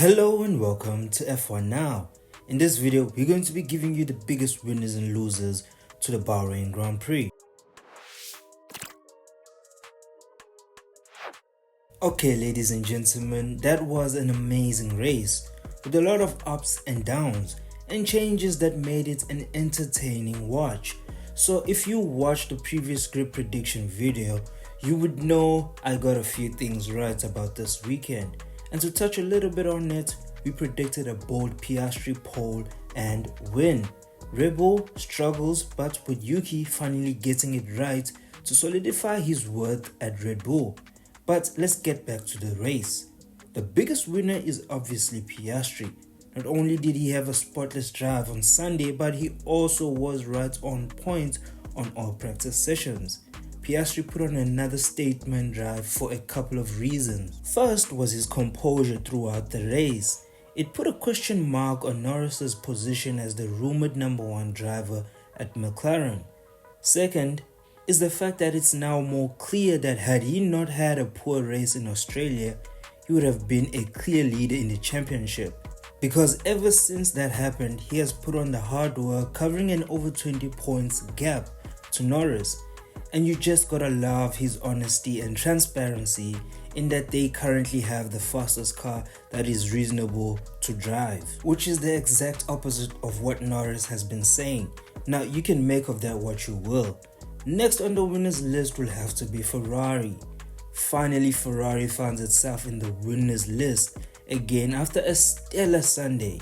Hello and welcome to F1 Now. In this video, we're going to be giving you the biggest winners and losers to the Bahrain Grand Prix. Okay, ladies and gentlemen, that was an amazing race with a lot of ups and downs and changes that made it an entertaining watch. So if you watched the previous grid prediction video, you would know I got a few things right about this weekend. And to touch a little bit on it, we predicted a bold Piastri pole and win. Red Bull struggles, but with Yuki finally getting it right to solidify his worth at Red Bull. But let's get back to the race. The biggest winner is obviously Piastri. Not only did he have a spotless drive on Sunday, but he also was right on point on all practice sessions. Piastri put on another statement drive for a couple of reasons. First was his composure throughout the race. It put a question mark on Norris's position as the rumored number one driver at McLaren. Second is the fact that it's now more clear that had he not had a poor race in Australia, he would have been a clear leader in the championship. Because ever since that happened, he has put on the hard work, covering an over 20 points gap to Norris. And you just gotta love his honesty and transparency in that they currently have the fastest car that is reasonable to drive, which is the exact opposite of what Norris has been saying. Now you can make of that what you will. Next on the winners list will have to be Ferrari. Finally, Ferrari finds itself in the winners list again after a stellar Sunday.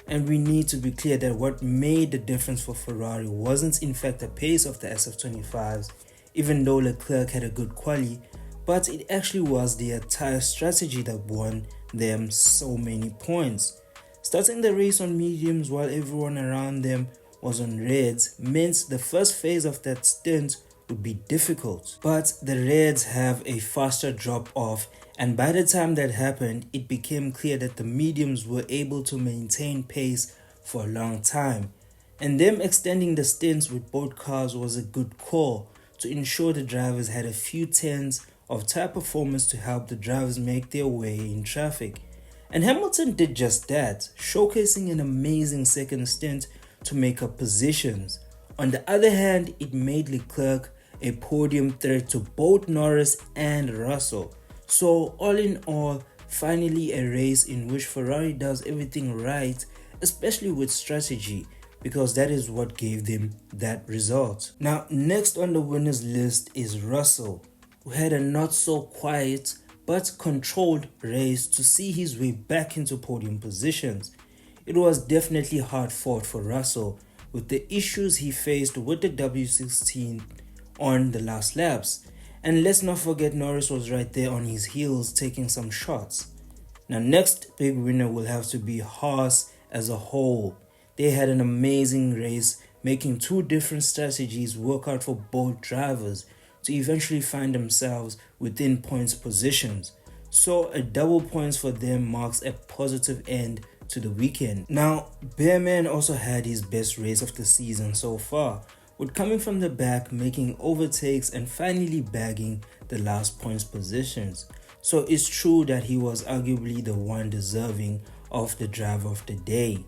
And we need to be clear that what made the difference for Ferrari wasn't in fact the pace of the SF25s, even though Leclerc had a good quali, but it actually was their tire strategy that won them so many points. Starting the race on mediums while everyone around them was on reds meant the first phase of that stint would be difficult. But the reds have a faster drop off, and by the time that happened, it became clear that the mediums were able to maintain pace for a long time. And them extending the stints with both cars was a good call to ensure the drivers had a few tenths of tire performance to help the drivers make their way in traffic. And Hamilton did just that, showcasing an amazing second stint to make up positions. On the other hand, it made Leclerc a podium threat to both Norris and Russell. So all in all, finally a race in which Ferrari does everything right, especially with strategy, because that is what gave them that result. Now, next on the winners list is Russell, who had a not so quiet but controlled race to see his way back into podium positions. It was definitely hard fought for Russell with the issues he faced with the W16 on the last laps. And let's not forget Norris was right there on his heels taking some shots. Now, next big winner will have to be Haas as a whole. They had an amazing race, making two different strategies work out for both drivers to eventually find themselves within points positions. So a double points for them marks a positive end to the weekend. Now, Bearman also had his best race of the season so far, with coming from the back, making overtakes and finally bagging the last points positions. So it's true that he was arguably the one deserving of the driver of the day.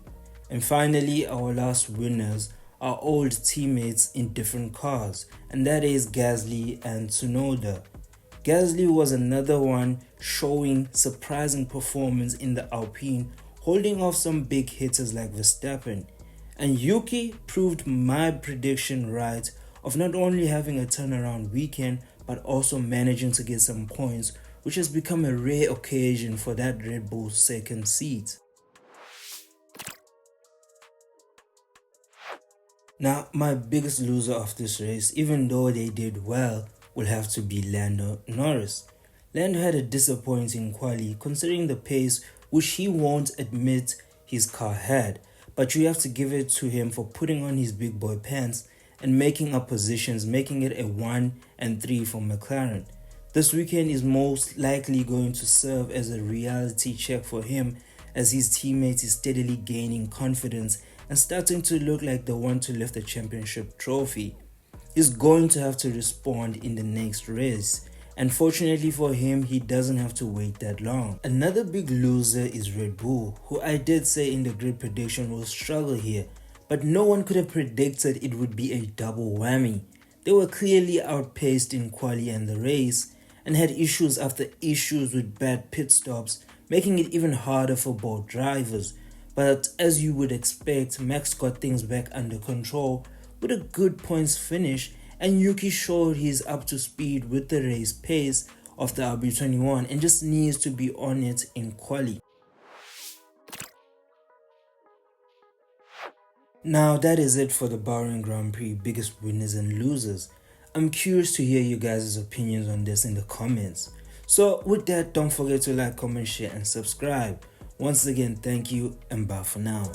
And finally, our last winners are old teammates in different cars, and that is Gasly and Tsunoda. Gasly was another one showing surprising performance in the Alpine, holding off some big hitters like Verstappen. And Yuki proved my prediction right of not only having a turnaround weekend, but also managing to get some points, which has become a rare occasion for that Red Bull second seat. Now, my biggest loser of this race, even though they did well, will have to be Landonorris. Lando had a disappointing quali considering the pace which he won't admit his car had, but you have to give it to him for putting on his big boy pants and making up positions, making it a 1 and 3 for McLaren. This weekend is most likely going to serve as a reality check for him as his teammate is steadily gaining confidence and starting to look like the one to lift the championship trophy. He's going to have to respond in the next race, Unfortunately for him, he doesn't have to wait that long. Another big loser is Red Bull, who I did say in the grid prediction will struggle here, but no one could have predicted it would be a double whammy. They were clearly outpaced in quali and the race, and had issues after issues with bad pit stops, making it even harder for both drivers. But as you would expect, Max got things back under control with a good points finish, and Yuki showed he's up to speed with the race pace of the RB21 and just needs to be on it in quali. Now that is it for the Bahrain Grand Prix biggest winners and losers. I'm curious to hear you guys' opinions on this in the comments. So with that, don't forget to like, comment, share and subscribe. Once again, thank you and bye for now.